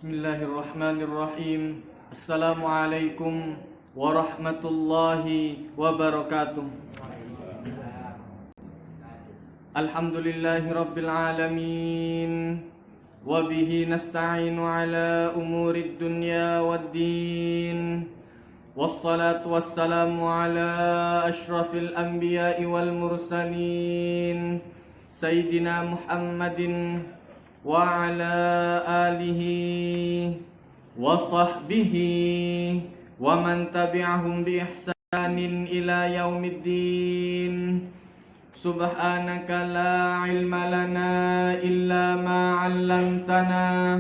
Bismillahirrahmanirrahim. Assalamualaikum warahmatullahi wabarakatuh. Alhamdulillahi rabbil alamin. Wabihi nasta'inu ala umurid dunya waddin. Wassalatu wassalamu ala ashrafil anbiya'i wal mursalin Sayyidina Muhammadin wa ala alihi wa sahbihi wa man tabi'ahum bi ihsanin ila yaumiddin. Subhanaka la ilma lana illa ma 'allamtana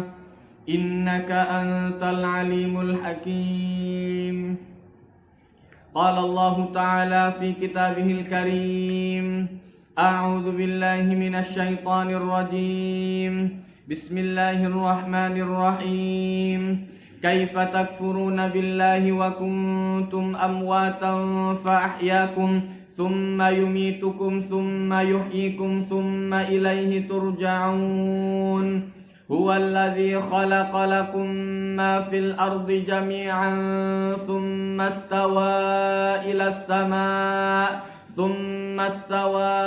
innaka antal alimul hakim. Qala Allah ta'ala fi kitabihil karim, a'udzu billahi minasy syaithanir rajim. Bismillahirrahmanirrahim. Kaifa takfuruna billahi wa kuntum amwatan fa ahyaakum thumma yumitukum thumma yuhyikum thumma ilaihi turja'un. Huwallazi khalaqa lakum ma fil ardi jami'an thumma istawa ilas sama' ثم استوى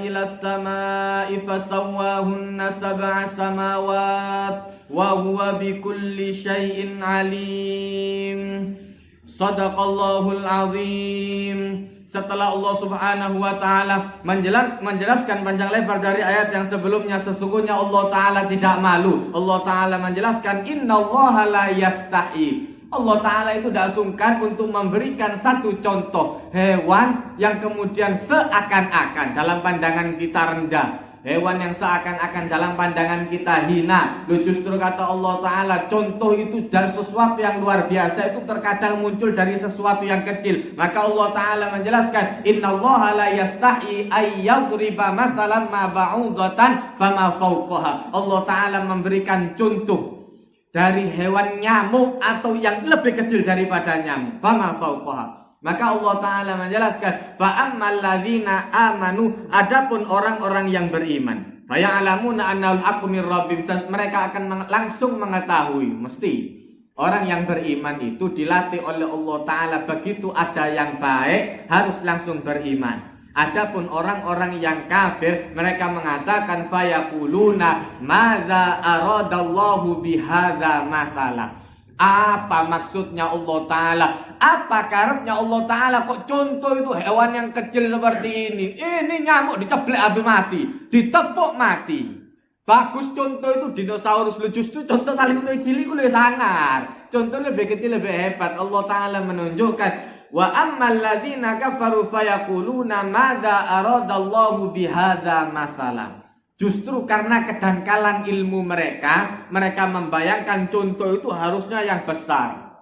إلى السماء فسواهن سبع سماوات وهو بكل شيء عليم. Sadaqallahul azim. Setelah Allah subhanahu wa ta'ala menjelaskan panjang lebar dari ayat yang sebelumnya, sesungguhnya Allah ta'ala tidak malu. Allah ta'ala menjelaskan innallaha la yastahi. Allah Ta'ala itu tidak sungkan untuk memberikan satu contoh hewan yang kemudian seakan-akan dalam pandangan kita rendah, hewan yang seakan-akan dalam pandangan kita hina. Justru kata Allah Ta'ala, contoh itu dari sesuatu yang luar biasa itu terkadang muncul dari sesuatu yang kecil. Maka Allah Ta'ala menjelaskan innallaha la yastahi ayyadriba mathalan ma ba'udatan fama fawqaha. Allah Ta'ala memberikan contoh dari hewan nyamuk atau yang lebih kecil daripada nyamuk, fama fauqaha. Maka Allah Ta'ala menjelaskan fa ammal ladzina amanu, adapun orang-orang yang beriman, fa ya'lamuna annal haqqu mir rabbihim, mereka akan langsung mengetahui, mesti orang yang beriman itu dilatih oleh Allah Ta'ala, begitu ada yang baik harus langsung beriman. Adapun orang-orang yang kafir, mereka mengatakan fayaquluna madza aradallahu bihadza mathala. Apa maksudnya Allah Ta'ala? Apa karepnya Allah Ta'ala? Kok contoh itu hewan yang kecil seperti ini? Ini nyamuk diceblek habis mati, ditepuk mati. Bagus contoh itu dinosaurus, lu justru contoh paling cilik lebih sangar. Contoh lebih kecil lebih hebat. Allah Ta'ala menunjukkan wa ammal ladzina kafaru fayaquluna madza aradallahu bihadza mathalan. Justru karena kedangkalan ilmu mereka membayangkan contoh itu harusnya yang besar.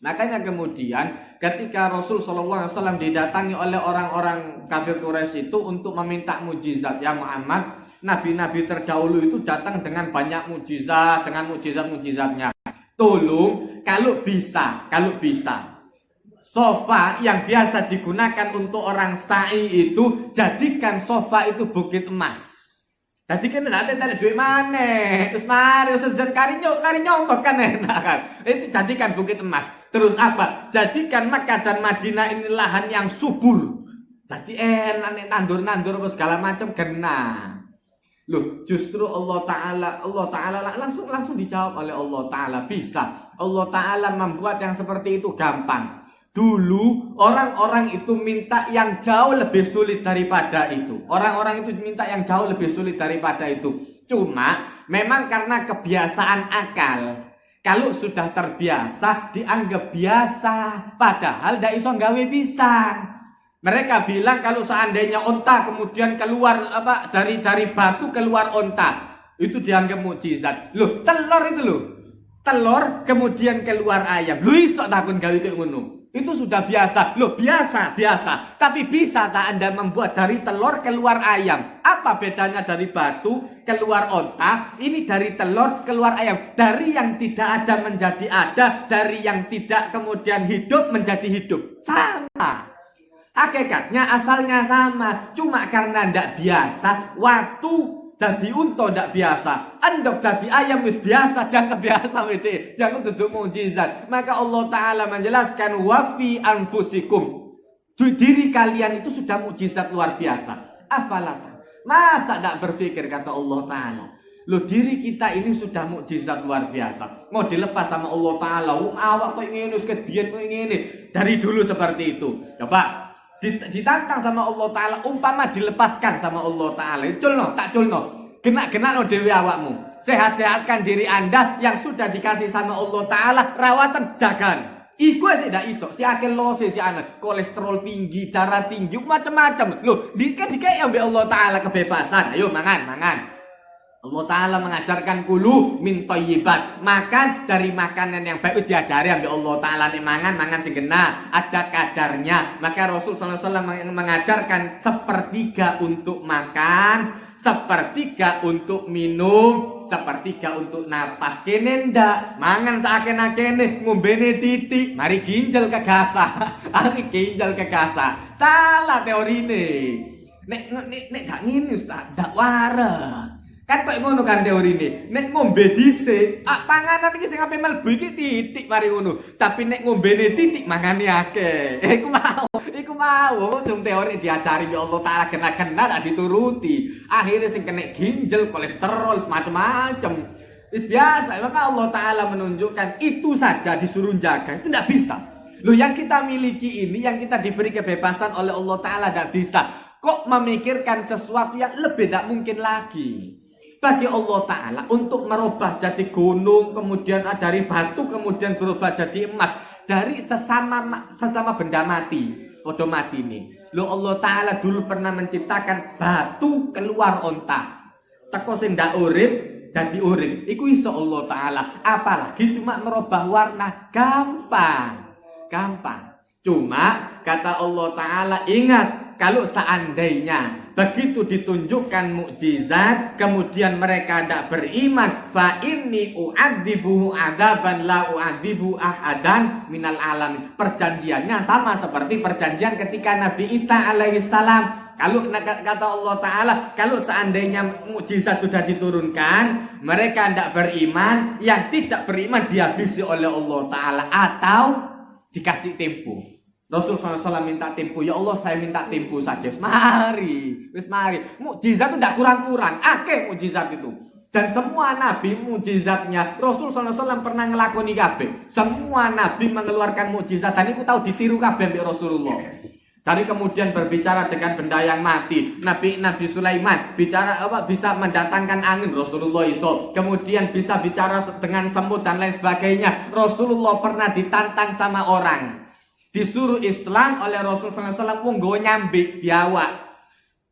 Makanya kemudian ketika Rasul SAW didatangi oleh orang-orang kafir Quraisy itu untuk meminta mujizat, ya Muhammad, nabi-nabi terdahulu itu datang dengan banyak mujizat, dengan mujizat-mujizatnya. Tolong kalau bisa sofa yang biasa digunakan untuk orang sa'i itu, jadikan sofa itu bukit emas. Jadi kan nanti ada duit mana? Terus mari sejak karinyok kan enak kan? Itu jadikan bukit emas. Terus apa? Jadikan Makkah dan Madinah ini lahan yang subur. Jadi enak nih, nandur segala macam kena. Loh, justru Allah Ta'ala langsung dijawab oleh Allah Ta'ala. Bisa. Allah Ta'ala membuat yang seperti itu gampang. Dulu orang-orang itu minta yang jauh lebih sulit daripada itu. Orang-orang itu minta yang jauh lebih sulit daripada itu. Cuma memang karena kebiasaan akal. Kalau sudah terbiasa dianggap biasa, padahal tidak iso gawe pisang. Mereka bilang kalau seandainya onta kemudian keluar dari batu keluar onta, itu dianggap mukjizat. Loh, telur itu loh. Telur kemudian keluar ayam. Lu iso takun gawe kayak ngono. Itu sudah biasa. Loh, biasa. Tapi bisa tak Anda membuat dari telur keluar ayam? Apa bedanya dari batu keluar onta? Ini dari telur keluar ayam. Dari yang tidak ada menjadi ada, dari yang tidak kemudian hidup menjadi hidup. Sama. Hakikatnya asalnya sama. Cuma karena tidak biasa, waktu dadi unta ndak biasa, endok dadi ayam wis biasa, jangan biasa wete, jangan duduk mukjizat. Maka Allah Ta'ala menjelaskan wa fi anfusikum, diri kalian itu sudah mukjizat luar biasa. Afalata, masa ndak berpikir, kata Allah Ta'ala, lo diri kita ini sudah mukjizat luar biasa, mau dilepas sama Allah Ta'ala. Awak kok ngene wis kedian kok ngene, dari dulu seperti itu. Coba ditantang sama Allah Ta'ala, umpama dilepaskan sama Allah Ta'ala, culno, tak culno, kena no dewi awakmu, sehat-sehatkan diri anda yang sudah dikasih sama Allah Ta'ala, rawatan jagan. Iku sih tidak iso, si akil lose, si anak kolesterol tinggi, darah tinggi, macam-macam. Loh, dikai ambil Allah Ta'ala kebebasan, ayo mangan. Allah Ta'ala mengajarkan kulu min thayyibat, makan dari makanan yang baik. Wis diajari ambil Allah Ta'ala nih, mangan segena, ada kadarnya. Maka Rasul SAW mengajarkan sepertiga untuk makan, sepertiga untuk minum, sepertiga untuk napas. Kene ndak mangan sakene-kene, ngombene titik, mari ginjal kegasa. Ari ginjal kegasa. Salah teorine. Nek gak ngene Ustaz, ndak waras. Kan kok ngono kan teorine. Nek ngombe dhisik, panganan iki sing ape mlebu iki titik mari ngono. Tapi nek ngombene titik mangane akeh. Iku mau dong teori diajari ya Allah Ta'ala, kena-kena tak dituruti. Akhirnya sing kena ginjal, kolesterol, macam-macam. Wis biasa. Maka Allah Ta'ala menunjukkan itu saja disuruh jaga, itu tidak bisa. Loh, yang kita miliki ini, yang kita diberi kebebasan oleh Allah Ta'ala tidak bisa. Kok memikirkan sesuatu yang lebih tidak mungkin lagi? Bagi Allah Ta'ala untuk merubah jadi gunung, kemudian dari batu, kemudian berubah jadi emas, dari sesama benda mati, podo mati nih. Lo Allah Ta'ala dulu pernah menciptakan batu keluar onta, teko sing ndak urip dadi urip. Iku iso Allah Ta'ala. Apalagi cuma merubah warna, gampang. Cuma kata Allah Ta'ala, ingat, kalau seandainya begitu ditunjukkan mukjizat, kemudian mereka tidak beriman, fa inni u'adzibuhu adzaban la u'adzibu ahadan minal alamin. Perjanjiannya sama seperti perjanjian ketika Nabi Isa alaihissalam. Kalau kata Allah Ta'ala, kalau seandainya mukjizat sudah diturunkan, mereka tidak beriman, yang tidak beriman dihabisi oleh Allah Ta'ala atau dikasih tempo. Rasulullah SAW minta tempo, ya Allah saya minta tempo saja. Mari. Mukjizat itu tidak kurang-kurang, akeh mukjizat itu. Dan semua nabi mukjizatnya Rasulullah SAW pernah ngelakoni kabeh. Semua nabi mengeluarkan mukjizat dan itu tahu ditiru kabeh mbek Rasulullah. Dari kemudian berbicara dengan benda yang mati, Nabi Sulaiman bicara bisa mendatangkan angin, Rasulullah iso. Kemudian bisa bicara dengan semut dan lain sebagainya. Rasulullah pernah ditantang sama orang, disuruh Islam oleh Rasulullah SAW, monggo nyambik biawak.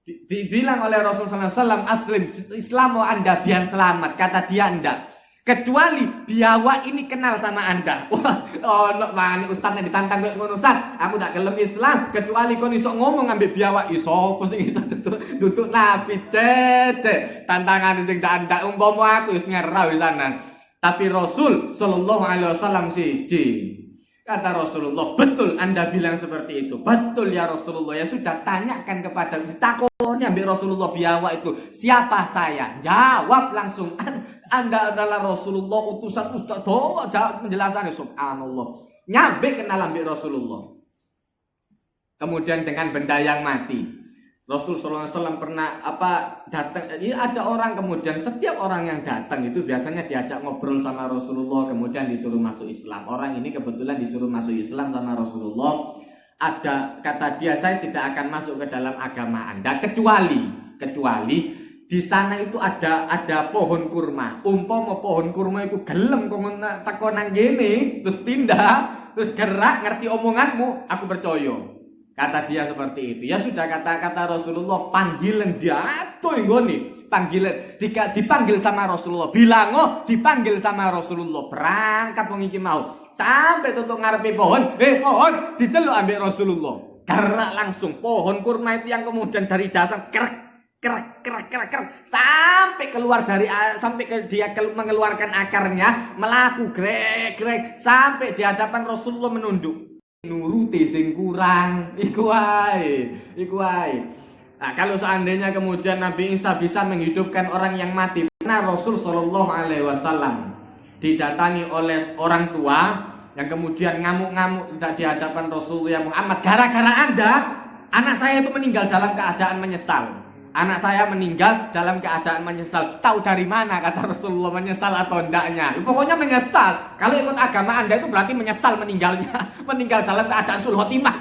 Dibilang oleh Rasulullah SAW, aslim Islam Anda biar selamat. Kata dia enggak, kecuali biawak ini kenal sama Anda. Wah, mana Ustaz yang ditantang kayak ngono Ustaz, aku ndak gelem Islam kecuali kon iso ngomong ambek biawak. Iso sing iso duduk nabi cece. Tantangan sing ndak umpama aku wis ngerah wisanan. Tapi Rasul sallallahu alaihi wasallam siji. Kata Rasulullah, betul Anda bilang seperti itu. Betul ya Rasulullah. Ya sudah, tanyakan kepada takoni ambil Rasulullah biawak itu, siapa saya? Jawab langsung, Anda adalah Rasulullah utusan Ustaz. Jawab penjelasannya, subhanallah. Nyampe kenal ambil Rasulullah. Kemudian dengan benda yang mati, Rasul SAW pernah datang. Ini ada orang, kemudian setiap orang yang datang itu biasanya diajak ngobrol sama Rasulullah, kemudian disuruh masuk Islam. Orang ini kebetulan disuruh masuk Islam sama Rasulullah. Kata dia, saya tidak akan masuk ke dalam agama Anda kecuali di sana itu ada pohon kurma. Umpama pohon kurma itu gelem teko nang gene, terus pindah, terus gerak ngerti omonganmu, aku percaya. Kata dia seperti itu. Ya sudah, kata Rasulullah, panggilan dia atuh nggone. Panggilan dipanggil sama Rasulullah. Bilang dipanggil sama Rasulullah. Berangkat wong iki mau. Sampai tutuk ngarepe pohon. Pohon diceluk ambek Rasulullah. Gerak langsung pohon kurma itu yang kemudian dari dasar kerak sampai keluar dia mengeluarkan akarnya, melaku grek sampai di hadapan Rasulullah menunduk. Nuruti sing kurang, iku wae. Nah, kalau seandainya kemudian Nabi Isa bisa menghidupkan orang yang mati, karena Rasul Shallallahu Alaihi Wasallam didatangi oleh orang tua yang kemudian ngamuk-ngamuk di hadapan Rasulullah Muhammad, gara-gara Anda, anak saya itu meninggal dalam keadaan menyesal. Anak saya meninggal dalam keadaan menyesal. Tahu dari mana kata Rasulullah menyesal atau endaknya? Pokoknya menyesal. Kalau ikut agama Anda itu berarti menyesal meninggalnya. Meninggal dalam keadaan sul khotimah.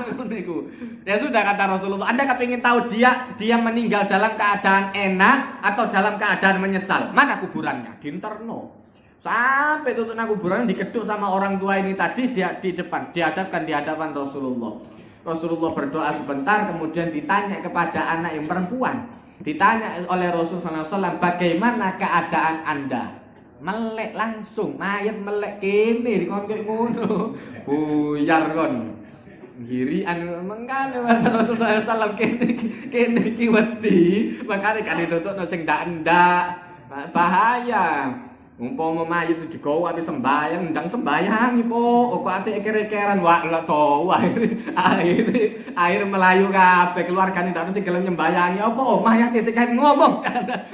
Ya sudah kata Rasulullah. Anda kepingin tahu dia meninggal dalam keadaan enak atau dalam keadaan menyesal? Mana kuburannya? Di interno. Sampai tutup kuburan dikeduk sama orang tua ini tadi di depan, dihadapkan di hadapan Rasulullah. Rasulullah berdoa sebentar, kemudian ditanya kepada anak yang perempuan. Ditanya oleh Rasulullah SAW, bagaimana keadaan Anda? Melek langsung, mayat melek kene dikon kek ngono. Buyar kon. Girian mengkane kata Rasulullah SAW kene iki wedi, makane kan ditutupno sing ndak bahaya. Umpama mayit itu digawa ape sembayang, ndang sembayang ipo, kok ate kere-keran wak lek to. Akhir melayu kabeh keluargane ndak sing gelem nyembayangi apa mayate sing kae ngomong.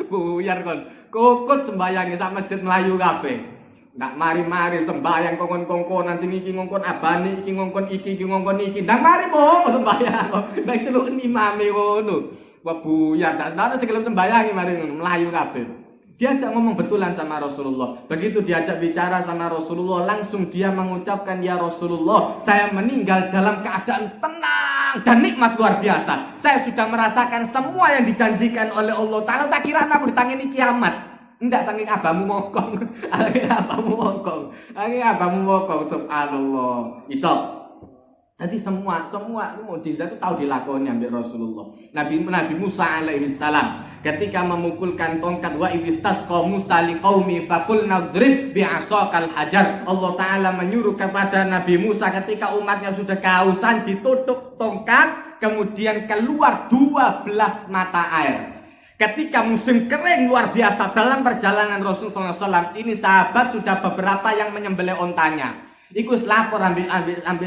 Buyar kon. Kukut sembayangi sak masjid melayu kabeh. Ndak mari-mari sembayang kongkon-kongkonan sing iki ngongkon abane, iki ngongkon iki ngongkon iki. Ndang mari po sembayang. Ndak celuk imame ngono. Wah buyar ndak sing gelem sembayangi mari ngono melayu kabeh. Diajak ngomong betulan sama Rasulullah. Begitu diajak bicara sama Rasulullah, langsung dia mengucapkan, ya Rasulullah, saya meninggal dalam keadaan tenang dan nikmat luar biasa. Saya sudah merasakan semua yang dijanjikan oleh Allah Ta'ala. Tak kira aku ditangani kiamat. Enggak, saking abamu mokong. Abamu mokong, subhanallah. Isok. Jadi semua mukjizat itu tahu dilakoni ambil Rasulullah. Nabi Musa alaihi salam ketika memukulkan tongkat, wa idistasqa Musa liqaumi faqulna idrib bi'asaqal hajar. Allah Taala menyuruh kepada Nabi Musa ketika umatnya sudah kehausan, ditutup tongkat, kemudian keluar 12 mata air. Ketika musim kering luar biasa dalam perjalanan Rasulullah SAW, ini sahabat sudah beberapa yang menyembelih ontanya. Ikut lapor ambil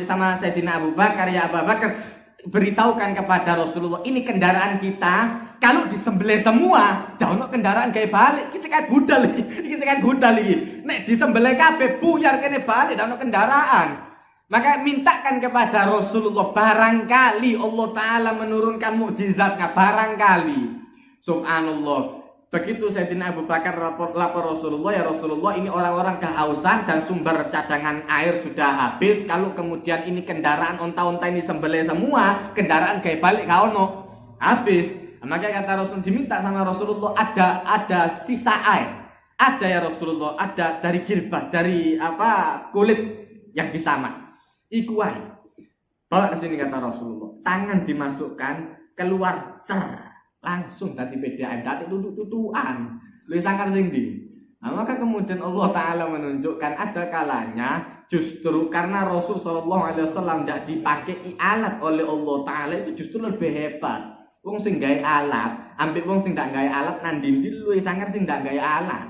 sama Sayyidina Abu Bakar, ya Abu Bakar, beritahukan kepada Rasulullah, ini kendaraan kita kalau disembelih semua, dah ono kendaraan kayak balik, iki sekait budal iki. Nek disembelih kabeh buyar kene balik, dah ono kendaraan. Maka mintakan kepada Rasulullah, barangkali Allah Taala menurunkan mukjizatnya, barangkali. Subhanallah. Begitu Sayyidina Abu Bakar lapor Rasulullah, ya Rasulullah, ini orang-orang kehausan dan sumber cadangan air sudah habis. Kalau kemudian ini kendaraan onta-onta ini sembelih semua, kendaraan kayak balik kauno habis. Maka kata Rasul, diminta sama Rasulullah, ada sisa air. Ada ya Rasulullah, ada dari girbah, dari kulit yang disamak. Iku wae. Bawa ke sini kata Rasulullah. Tangan dimasukkan, keluar ser. Langsung dari PDAM, dari tutup-tutupan. Lu sangkar sing ndi? Nah, maka kemudian Allah Ta'ala menunjukkan ada kalanya justru karena Rasul SAW tidak dipakai alat oleh Allah Ta'ala, itu justru lebih hebat. Wong sing gawe alat, ambek wong sing ndak gawe alat nandindi luwih sangkar sing ndak gawe alat.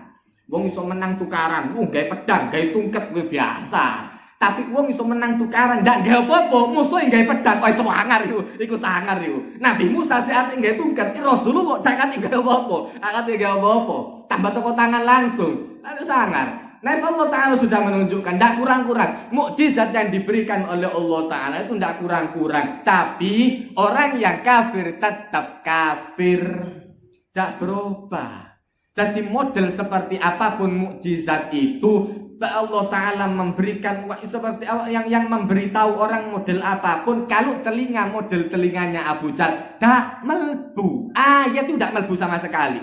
Wong iso menang tukaran, gawe pedang, gawe tungket kuwi biasa. Tapi wong iso menang tukaran ndak gawe apa-apa, musuh yang gawe pedang kok iso sangar iku sangar iku. Nabi Musa sing ate gawe tungket, Rasulullah dak ate gawe apa-apa, ate gawe apa-apa. Tambah teko tangan langsung. Ada sangar. Nah, Allah Ta'ala sudah menunjukkan, tidak kurang-kurang. Mukjizat yang diberikan oleh Allah Ta'ala itu tidak kurang-kurang. Tapi orang yang kafir tetap kafir, tidak berubah. Jadi model seperti apapun mukjizat itu, Allah Ta'ala memberikan seperti yang memberitahu orang model apapun. Kalau telinga model telinganya Abu Jahal, tidak melbu. Ayat itu tidak melbu sama sekali.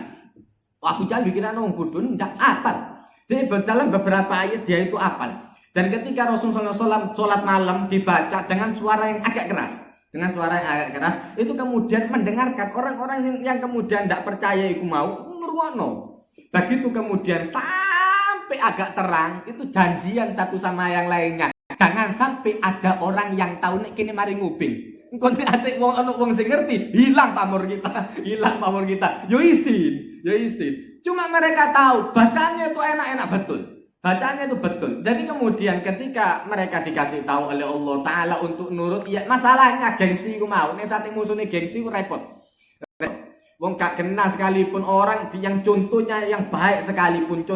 Abu Jahal bikinan orang bodoh, tidak apal. Jadi dalam beberapa ayat dia itu apal. Dan ketika Rasulullah SAW sholat malam dibaca dengan suara yang agak keras, itu kemudian mendengarkan orang-orang yang kemudian tidak percaya itu mau ngrungokno. Begitu kemudian sampai agak terang, itu janjian satu sama yang lainnya. Jangan sampai ada orang yang tahu nek kene mari nguping. Engko sing ate wong sing ngerti, hilang pamor kita. Yo isin. Cuma mereka tahu bacaannya itu enak-enak betul. Bacaannya itu betul. Jadi kemudian ketika mereka dikasih tahu oleh Allah Ta'ala untuk nurut, ya masalahnya gengsi ku mau. Nek sate musune gengsi ku repot. Wong gak kenal sekalipun orang yang contohnya yang baik sekalipun,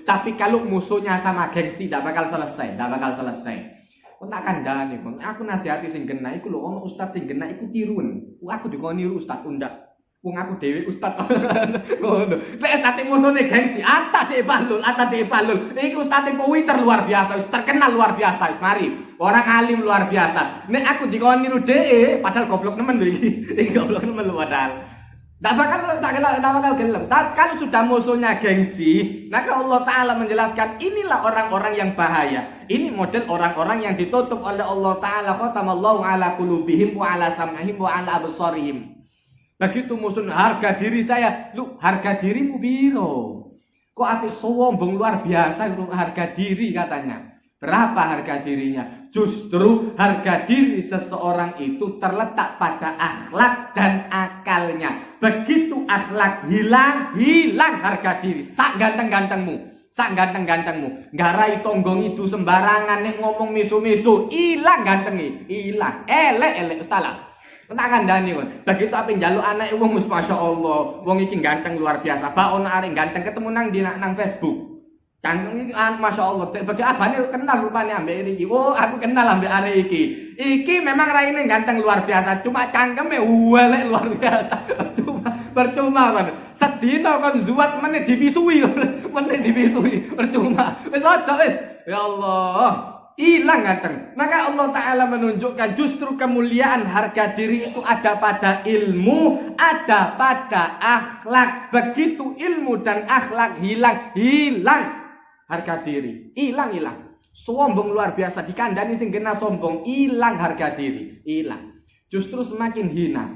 tapi kalau musuhnya sama gengsi tidak bakal selesai. Kok tak kandhani kon. Aku nasihati sing genah iku lho, ono ustaz sing genah iku tirun. Aku dikon niru ustaz undak. Wong aku dhewe ustaz ngono. Lek sate musuhne gengsi, ata dhek balul. Iku ustaz Twitter luar biasa, terkenal luar biasa, mari. Orang alim luar biasa. Nek aku dikon niru dhek, padahal goblok nemen lho iki. Iki goblok nemen lho padahal. Tak bakal gelem. Kalau sudah musuhnya gengsi, maka Allah Ta'ala menjelaskan inilah orang-orang yang bahaya. Ini model orang-orang yang ditutup oleh Allah Ta'ala. Khatamallahu ala qulubihim wa ala sam'ihim wa ala absarihim. Begitu musuh harga diri saya. Lu harga dirimu biro. Kok apik sombong luar biasa untuk harga diri katanya. Berapa harga dirinya? Justru harga diri seseorang itu terletak pada akhlak dan akalnya. Begitu akhlak hilang harga diri. Sak ganteng-gantengmu. Garai tonggong itu sembarangan nek ngomong misu-misu, hilang gantengi, hilang. Elek ustalah. Tak kandhani kon. Begitu ape njaluk anake wong masyaallah, wong iki ganteng luar biasa. Ba ono arek ganteng ketemu nang Facebook. Cangkem iki masyaallah, bagi abane kenal rupane ambek iki. Oh, aku kenal ambek arek iki. Iki memang raine ganteng luar biasa, cuma cangkeme elek luar biasa. Percuma kan. Sedina kon zuwat meneh dipisui. Percuma. Wis aja wis. Ya Allah. Hilang ganteng. Maka Allah Ta'ala menunjukkan justru kemuliaan harga diri itu ada pada ilmu, ada pada akhlak. Begitu ilmu dan akhlak hilang harga diri. Hilang. Sombong luar biasa, dikandani sing kena sombong, hilang harga diri. Hilang. Justru semakin hina.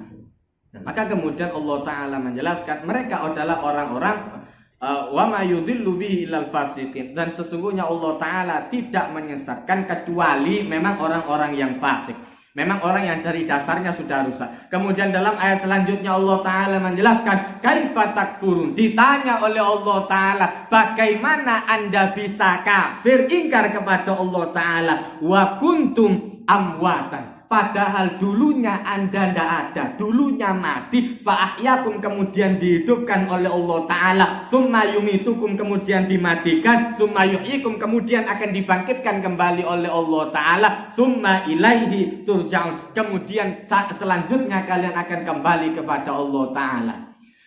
Maka kemudian Allah Ta'ala menjelaskan mereka adalah orang-orang wa ma yudhillu bihi illal fasiqin, dan sesungguhnya Allah Ta'ala tidak menyesatkan kecuali memang orang-orang yang fasik, memang orang yang dari dasarnya sudah rusak. Kemudian dalam ayat selanjutnya Allah Ta'ala menjelaskan kaifa takfurun, ditanya oleh Allah Ta'ala bagaimana anda bisa kafir, ingkar kepada Allah Ta'ala, wa kuntum amwatan, padahal dulunya anda tidak ada, dulunya mati, fa'ahyakum kemudian dihidupkan oleh Allah Ta'ala, summa yumitukum kemudian dimatikan, summa yuhyikum kemudian akan dibangkitkan kembali oleh Allah Ta'ala, summa ilaihi turja'un kemudian selanjutnya kalian akan kembali kepada Allah Ta'ala.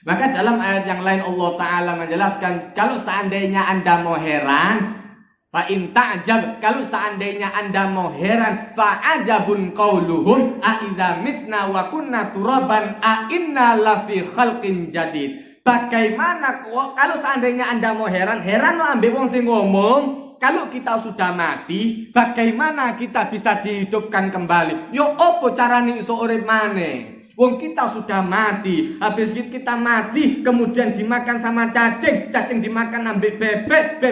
Maka dalam ayat yang lain Allah Ta'ala menjelaskan kalau seandainya anda mau heran, fa in ta'jab, kalau seandainya anda mau heran, fa ajabun qauluhum a idza mitna wa kunna turaban a inna lafi khalqin jadid. Bagaimana kalau seandainya anda mau heran lo ambek wong sing ngomong kalau kita sudah mati, bagaimana kita bisa dihidupkan kembali? Yo opo carane iso urip maneh? Wong kita sudah mati, habis kita mati, kemudian dimakan sama cacing dimakan ambek bebek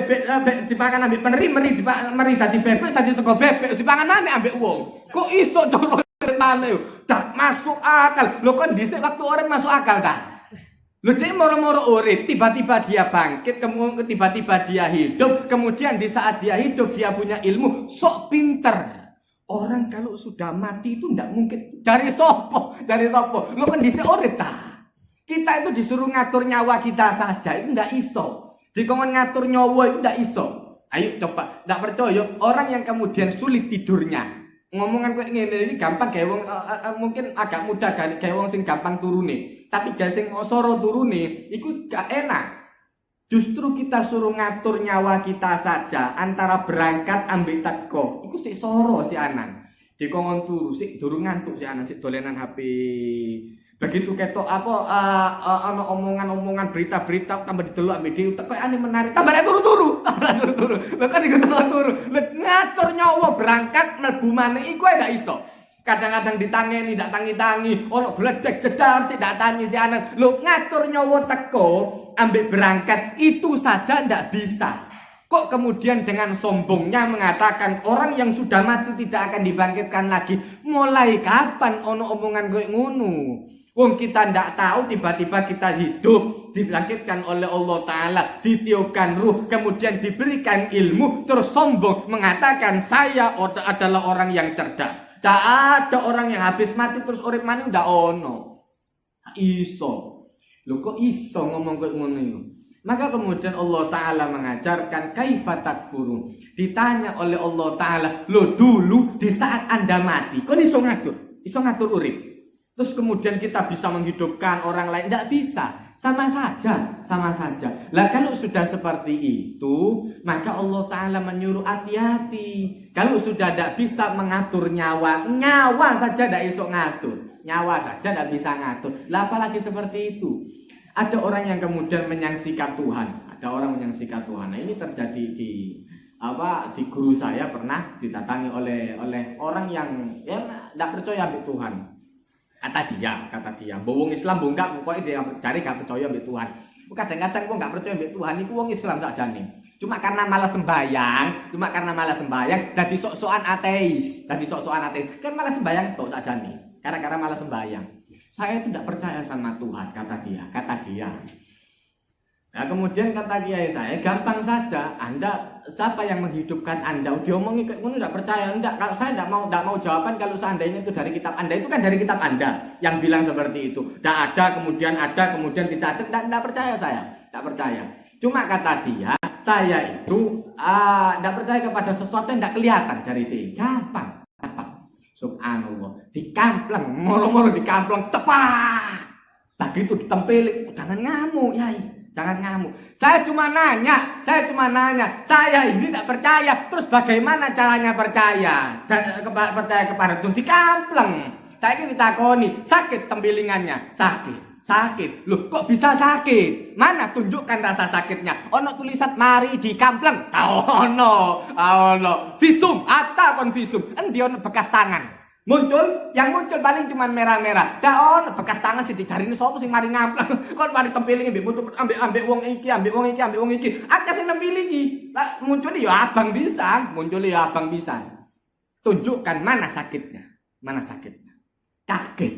dimakan ambek meri tadi bebek tadi sego bebek, dipangan mana ambek wong. Kok iso coro mana yo? Tak masuk akal. Lho kon dhisik waktu urip masuk akal ta? Lho dia moro-moro urip, tiba-tiba dia bangkit, kemudian tiba-tiba dia hidup, kemudian di saat dia hidup dia punya ilmu, sok pinter. Orang kalau sudah mati itu tidak mungkin dari sopo. Lo kan dhisik urip ta. Kita itu disuruh ngatur nyawa kita saja itu tidak iso. Dikongkon ngatur nyawa itu tidak iso. Ayo coba, tidak percaya orang yang kemudian sulit tidurnya. Ngomongan kayak ngene ini gampang kayak wong mungkin agak mudah kayak wong sing gampang turune. Tapi gak sing soro turune iku gak enak. Justru kita suruh ngatur nyawa kita saja antara berangkat ambek teko. Iku sik soro si anan. Dikongkon turu sik durung ngantuk si anan sik dolenan HP. Begitu ketok ana omongan-omongan berita-berita tambah didelok ambek dhewe teko ane menarik. Tambah turu-turu. Lha kan iku turu. Ngatur nyawa berangkat mlebu maneh iku ndak iso. Kadang-kadang ditangeni, tidak tangi-tangi, ono gledek jedar, tidak tani si anak. Lo ngatur nyawa teko, ambek berangkat, itu saja tidak bisa. Kok kemudian dengan sombongnya mengatakan orang yang sudah mati tidak akan dibangkitkan lagi. Mulai kapan ono omongan kayak ngono? Wong kita tidak tahu, tiba-tiba kita hidup, dibangkitkan oleh Allah Ta'ala, ditiupkan ruh, kemudian diberikan ilmu, terus sombong mengatakan saya adalah orang yang cerdas. Tak ada orang yang habis mati terus urip maneh ndak ono. iso. Lho kok iso ngomong kok ngono iku? Maka kemudian Allah Ta'ala mengajarkan kaifa takfurun. Ditanya oleh Allah Ta'ala, lo dulu di saat Anda mati, kok iso ngatur urip. Terus kemudian kita bisa menghidupkan orang lain, tidak bisa. Sama saja. Lah kalau sudah seperti itu, maka Allah Ta'ala menyuruh hati-hati. Kalau sudah tidak bisa mengatur nyawa saja tidak iso ngatur. Nyawa saja tidak bisa ngatur. Lah apalagi seperti itu. Ada orang yang kemudian menyaksikan Tuhan. Nah, ini terjadi di guru saya pernah didatangi oleh orang yang tidak percaya sama Tuhan. Kata dia, wong Islam enggak, pokoknya dia cari gak percaya sama Tuhan. Kadang-kadang kok enggak percaya sama Tuhan iku wong Islam sakjane. Cuma karena malas sembahyang, dadi sok-sokan ateis. Kan malas sembahyang tok sakjane. Karena malas sembahyang. Saya itu tidak percaya sama Tuhan, kata dia. Nah, kemudian kata kiai saya, gampang saja. Anda, siapa yang menghidupkan Anda? Diomongi kayak ngono tidak percaya. Enggak, kalau saya tidak mau jawaban kalau seandainya itu dari kitab Anda. Itu kan dari kitab Anda yang bilang seperti itu. Tidak ada, kemudian tidak ada. Tidak percaya saya. Tidak percaya. Cuma kata dia, saya itu tidak percaya kepada sesuatu yang tidak kelihatan dari dia. Gampang. Subhanallah, dikampleng, moro-moro dikampleng, tepak. Begitu ditempelin, jangan ngamuk, Yai, jangan ngamuk. Saya cuma nanya, saya ini tidak percaya. Terus bagaimana caranya percaya? Percaya kepada Tuhan, dikampleng. Saya ini ditakoni, sakit tempilingannya, sakit. Loh, kok bisa sakit? Mana tunjukkan rasa sakitnya? Ono tulisan mari dikampleng. Ono. Visum, kon visum. Endi ono bekas tangan. Yang muncul paling cuma merah-merah. Ono bekas tangan sih dijarine sapa sing mari ngampleng. Kon mari tempiling ambek wong iki. Akeh sing nempili iki. Lah muncul ya abang pisan. Tunjukkan mana sakitnya. Kaget.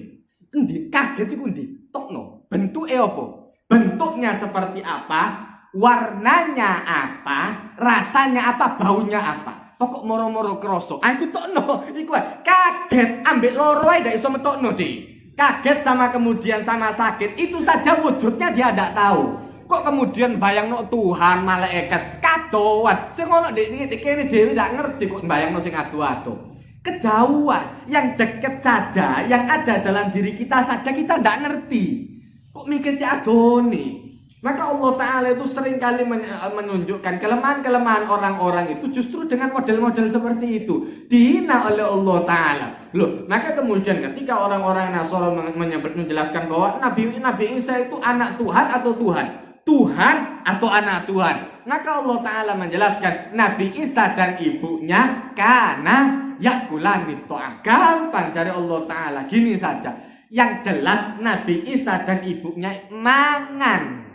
Kaget iku endi? Tokno. Bentuke apa? Bentuknya seperti apa? Warnanya apa? Rasanya apa? Baunya apa? Pokok moro-moro kroso. Aku tokno. Iku kaget ambek loro ae ndak iso metokno, Dik. Kaget sama kemudian sama sakit. Itu saja wujudnya dia ndak tahu. Kok kemudian bayangno Tuhan, malaikat, kadoan. Sing ono ndek kene dhewe ndak ngerti kok bayangno sing adu-adu. Kejauhan, yang dekat saja, yang ada dalam diri kita saja kita tidak ngerti. Kok mikir adoni? Maka Allah Ta'ala itu seringkali menunjukkan kelemahan-kelemahan orang-orang itu justru dengan model-model seperti itu. Dihina oleh Allah Ta'ala. Loh, maka kemudian ketika orang-orang Nasara menjelaskan bahwa Nabi Isa itu anak Tuhan atau Tuhan atau anak Tuhan. Maka Allah Ta'ala menjelaskan Nabi Isa dan ibunya karena yakulani to'am. Gampang dari Allah Ta'ala. Gini saja. Yang jelas Nabi Isa dan ibunya mangan.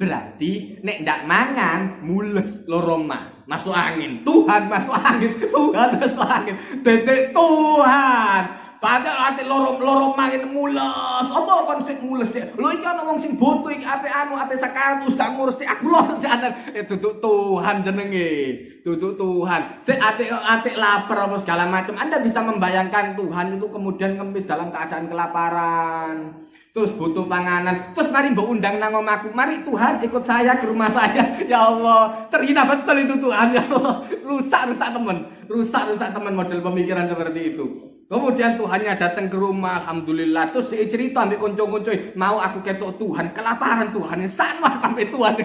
Berarti nek ndak mangan mules loroma. Masuk angin. Tuhan masuk angin. Tetek Tuhan. Padahal ati loro mangin mules. Apa kon sing mules sik? Lho iki ana wong sing boto iki ape sakarat wis gak ngurus aku lho sik ana duduk Tuhan jenenge. Duduk Tuhan. Sik ati lapar apa segala macam. Anda bisa membayangkan Tuhan itu kemudian ngemis dalam keadaan kelaparan. Terus butuh panganan. Terus mari mbok undang nang omahku. Mari Tuhan ikut saya ke rumah saya. Ya Allah, terhina betul itu Tuhan. Ya Allah, rusak teman model pemikiran seperti itu. Kemudian Tuhannya datang ke rumah, alhamdulillah. Terus dia cerita ambil konco-konco, mau aku ketok Tuhan, kelaparan Tuhan, sanwah sampai Tuhan.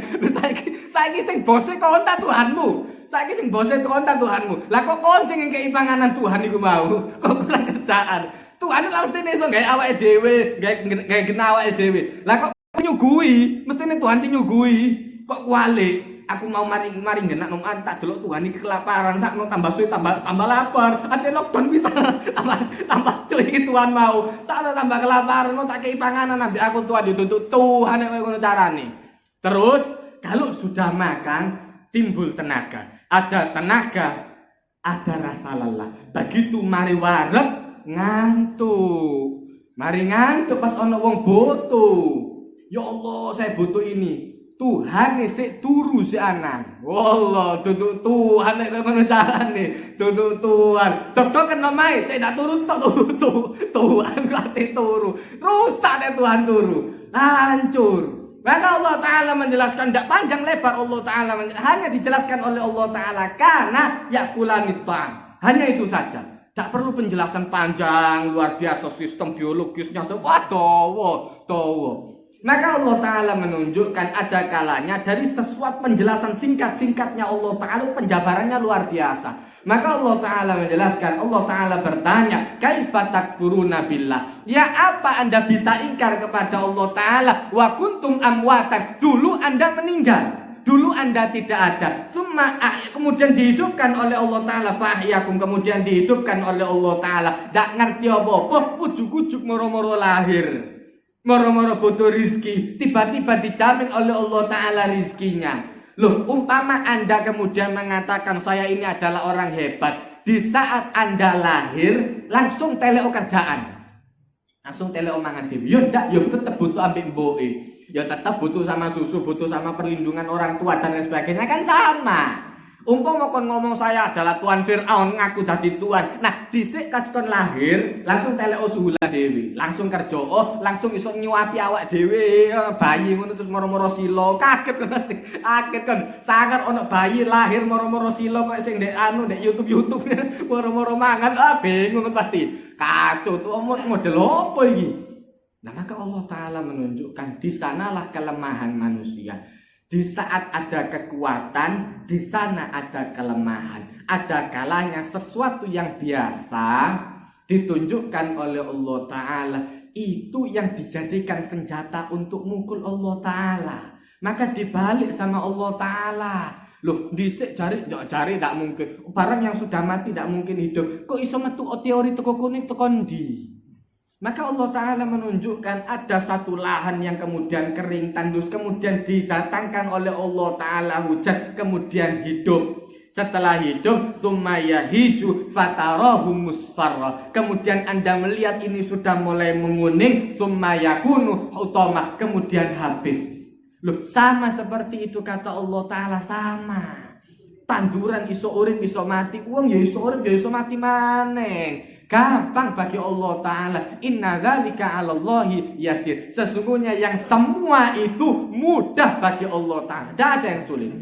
Saiki sing bose kontak Tuhanmu. Lah kok kon sing ngekeki panganan Tuhan iku mau? Kok kurang kerjaan. Tuhan itu mesti iso gawe awake dhewe, gawe genah awake dhewe. Lah kok nyuguhi, mestine Tuhan sing nyuguhi. Kok kualik? Aku mau mari genak nang tak delok Tuhan iki kelaparan sakno tambah suwe tambah lapar. Ate lockdown bisa tambah suwe iki Tuhan mau. Sakno tambah kelaparan tak kei panganan ambek aku Tuhan dituntut Tuhan nek ngono carane. Terus kalau sudah makan timbul tenaga. Ada tenaga, ada rasa lelah. Begitu mari wareg ngantuk. Mari ngantuk pas ono wong butuh. Ya Allah, saya butuh ini. Tuhan sik turu si anan. Wallah, duduk Tuhan nek ngono carane. Duduk Tuhan. Dodok kena mae, cek ndak turu tok turu. Tuhan kate turu. Rusak nek Tuhan turu. Hancur. Maka Allah Ta'ala menjelaskan, tidak panjang lebar Allah Ta'ala hanya dijelaskan oleh Allah Ta'ala karena yakulanit ta'am. Hanya itu saja. Tak perlu penjelasan panjang, luar biasa sistem biologisnya. Wah, towo. Maka Allah Ta'ala menunjukkan ada kalanya dari sesuatu penjelasan singkat-singkatnya Allah Ta'ala penjabarannya luar biasa. Maka Allah Ta'ala menjelaskan, Allah Ta'ala bertanya, kaifa takfuruna billah? Ya apa anda bisa ingkar kepada Allah Ta'ala? Wa kuntum amwatan. Dulu anda meninggal. Dulu anda tidak ada. Kemudian dihidupkan oleh Allah Ta'ala. Fahyakum. Kemudian dihidupkan oleh Allah Ta'ala. Tak ngerti apa-apa. Ujuk-ujuk moro-moro lahir. Moro-moro butuh rizki, tiba-tiba dijamin oleh Allah Ta'ala rizkinya. Loh, umpama anda kemudian mengatakan saya ini adalah orang hebat. Di saat anda lahir, langsung teleo kerjaan. Langsung teleo mangan dewi. Ya enggak, ya tetap butuh ambil mboe. Ya tetap butuh sama susu, butuh sama perlindungan orang tua dan lain sebagainya. Kan sama. Umpama kon ngomong saya adalah tuan Fir'aun, ngaku dadi tuan. Nah, dhisik kas kon lahir, langsung teleo suhula dhewe, langsung kerja, langsung iso nyuapi awak dhewe, bayi ngono terus moro-moro silo. Kaget kan mesti. Kaget kan. Sangar ono bayi lahir moro-moro silo kok sing ndek ndek YouTube moro-moro mangan, bingung pasti. Kacau tuh model apa iki? Nah, maka Allah Ta'ala menunjukkan di sanalah kelemahan manusia. Di saat ada kekuatan, di sana ada kelemahan. Ada kalanya sesuatu yang biasa ditunjukkan oleh Allah Ta'ala. Itu yang dijadikan senjata untuk mukul Allah Ta'ala. Maka dibalik sama Allah Ta'ala. Loh, dhisik cari tidak mungkin. Barang yang sudah mati tidak mungkin hidup. Kok iso metu teori teko kuning teko ndi? Maka Allah Ta'ala menunjukkan ada satu lahan yang kemudian kering, tandus, kemudian didatangkan oleh Allah Ta'ala hujan, kemudian hidup. Setelah hidup, summa yahiju fatarahu musfarra. Kemudian anda melihat ini sudah mulai menguning, summa yakunu hutama, kemudian habis. Loh, sama seperti itu kata Allah Ta'ala, sama. Tanduran iso urip iso mati, wong ya iso urip ya iso mati maneng. Gampang bagi Allah Ta'ala. Inna dzalika 'alallahi yasir. Sesungguhnya yang semua itu mudah bagi Allah Ta'ala. Tidak ada yang sulit.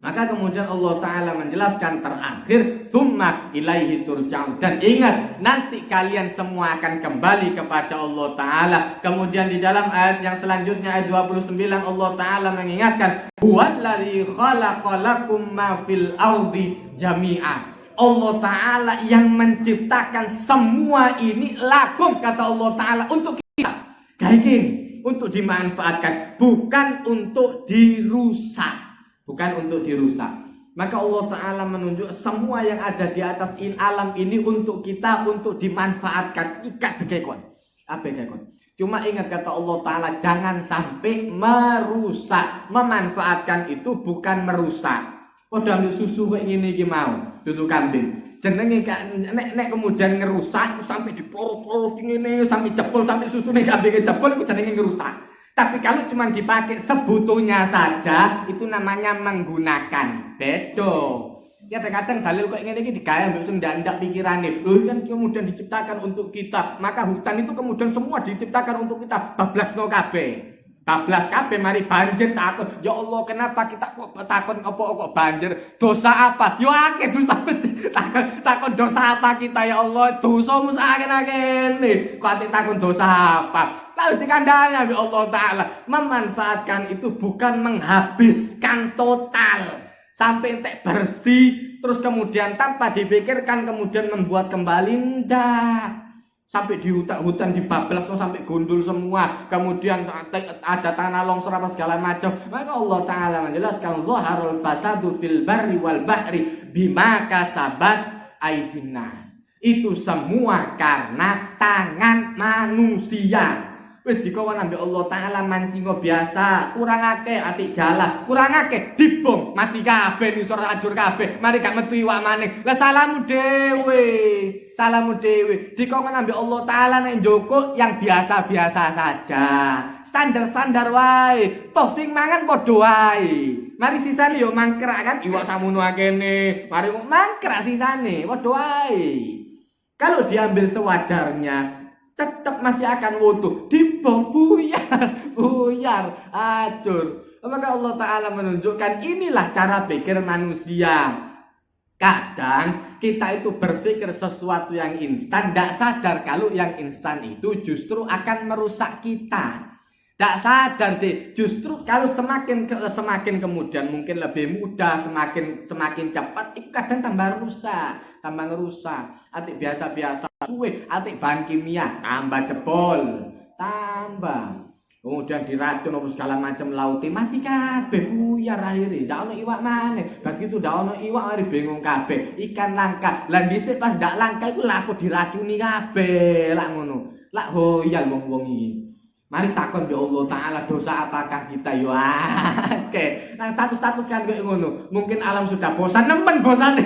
Maka kemudian Allah Ta'ala menjelaskan terakhir, summa ilaihi turja'un. Dan ingat, nanti kalian semua akan kembali kepada Allah Ta'ala. Kemudian di dalam ayat yang selanjutnya, ayat 29, Allah Ta'ala mengingatkan, huwallazi khalaqalakum ma fil ardi jami'a. Allah Ta'ala yang menciptakan semua ini lakum, kata Allah Ta'ala, untuk kita. Gaikin, untuk dimanfaatkan, bukan untuk dirusak. Bukan untuk dirusak. Maka Allah Ta'ala menunjuk semua yang ada di atas alam ini untuk kita, untuk dimanfaatkan. Ikat begekon. Apa begekon? Cuma ingat kata Allah Ta'ala, jangan sampai merusak. Memanfaatkan itu bukan merusak. Udah ambil susu kayak gini mau, susu kambing. Jenenge nek kemudian ngerusak sampai diplorot-plorot ngene, sampai jebol, sampai susu nek kambing jebol itu jenenge ngerusak. Tapi kalau cuma dipakai sebetulnya saja, itu namanya menggunakan. Bedo. Ya kadang dalil kok ngene iki digawe mbok sing ndak pikirane. Loh kan kemudian diciptakan untuk kita, maka hutan itu kemudian semua diciptakan untuk kita. Bablasno kabeh. Bablas kabeh mari banjir takut. Ya Allah, kenapa kita kok takut apa kok banjir? Dosa apa? Yo akeh dosa. Takut dosa apa kita ya Allah? Dosamu sakene-akene. Kok ati takut dosa apa? Harus dikandani ya Allah Ta'ala. Memanfaatkan itu bukan menghabiskan total. Sampai entek bersih. Terus kemudian tanpa dipikirkan kemudian membuat kembali. Ndak. Sampai di hutan dibablas sampai gundul semua, kemudian ada tanah longsor apa segala macam. Maka Allah Ta'ala menjelaskan zaharul fasadu fil barri wal bahri bima kasabat aydin nas. Itu semua karena tangan manusia. Wis dikon ambek Allah taala mancingo biasa, kurang akeh atik jala, kurang akeh dibom, mati kabeh nisor ajur kabeh, mari gak metu iwak maneh. Lah salamu dhewe. Salamu dhewe. Dikon ambek Allah taala nek njoko yang biasa-biasa saja. Standar-standar wae. Toh sing mangan padha wae. Mari sisane yo mangkrak kan iwak samono akene. Mari mangkrak sisane padha wae. Kalau diambil sewajarnya tetap masih akan wutuh, dibom buyar, acur. Maka Allah Ta'ala menunjukkan inilah cara pikir manusia. Kadang kita itu berpikir sesuatu yang instan, tidak sadar kalau yang instan itu justru akan merusak kita. Tidak sadar deh, justru kalau semakin kemudian mungkin lebih mudah, semakin cepat, itu kadang tambah ngerusak. Atik biasa-biasa suwe, atik bahan kimia tambah jebol, tambah. Kemudian diracun apa segala macam laute mati kabeh buyar akhirnya. Ndak ono iwak maneh. Begitu ndak ono iwak mari bingung kabeh. Ikan langka. Lah dhisik pas ndak langka iku lha aku diracuni kabeh. Lah ngono. Lah hoyal wong-wong iki. Mari takon ya Allah Ta'ala dosa apakah kita yo akeh. Nang status-status kan kayak ngono. Mungkin alam sudah bosan, nemen bosan.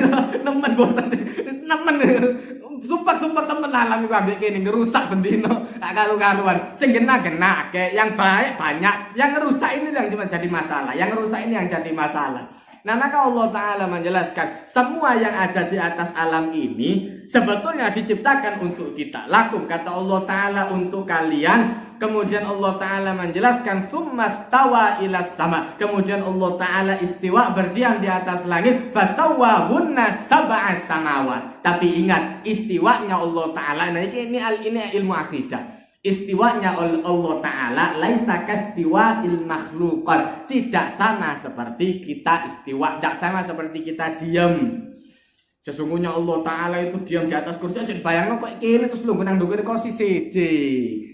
Sumpah temen alam iku ambek kene ngerusak bendino. Gak karu-karuan. Sing gena-gena akeh, yang baik banyak, yang ngerusak ini yang cuma jadi masalah. Yang ngerusak ini yang jadi masalah. Nah, maka Allah Ta'ala menjelaskan semua yang ada di atas alam ini sebetulnya diciptakan untuk kita. Lakum kata Allah Ta'ala untuk kalian. Kemudian Allah Ta'ala menjelaskan summastawa ilas sama. Kemudian Allah Ta'ala istiwa berdiam di atas langit. Fasawwahunna sab'a samawat. Tapi ingat istiwanya Allah Ta'ala. Nah ini ilmu akidah. Istiwanya Allah Ta'ala laisa kastiwa'il makhluqat. Tidak sama seperti kita istiwa, tidak sama seperti kita diam. Sesungguhnya Allah Ta'ala itu diam di atas kursi aja bayangno kok kene terus lu nang ndukur kursi siji.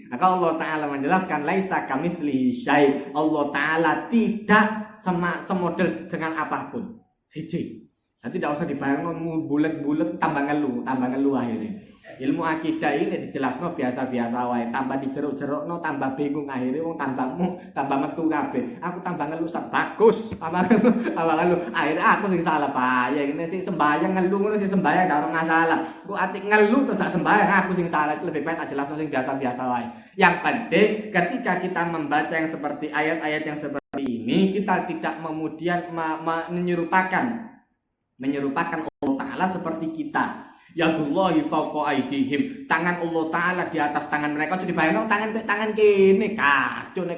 Maka Allah Ta'ala menjelaskan laisa kamitslihi syai. Allah Ta'ala tidak semodel dengan apapun. Siji. Nanti tidak usah dibayangno bulet-bulet tambah ngeluh akhirnya. Ilmu akidah ini dijelasno biasa-biasa wae, tambah dijeruk-jerukno tambah bingung akhirnya wong tambah metu kabeh. Aku tambah ngeluh bagus, tambah ngeluh. Akhirnya aku sing salah Pak. Ya ini sih sembayang ngeluh ngono sih sembayang ndak ono masalah. Kok atik ngeluh terus tak sembayang aku sing salah, lebih baik tak jelasno sing biasa-biasa wae. Yang penting ketika kita membaca yang seperti ayat-ayat yang seperti ini, kita tidak kemudian menyerupakan Allah Ta'ala seperti kita. Yadullahi fawqa aydihim. Tangan Allah Ta'ala di atas tangan mereka. Jadi bayangno tangan kene kacau nek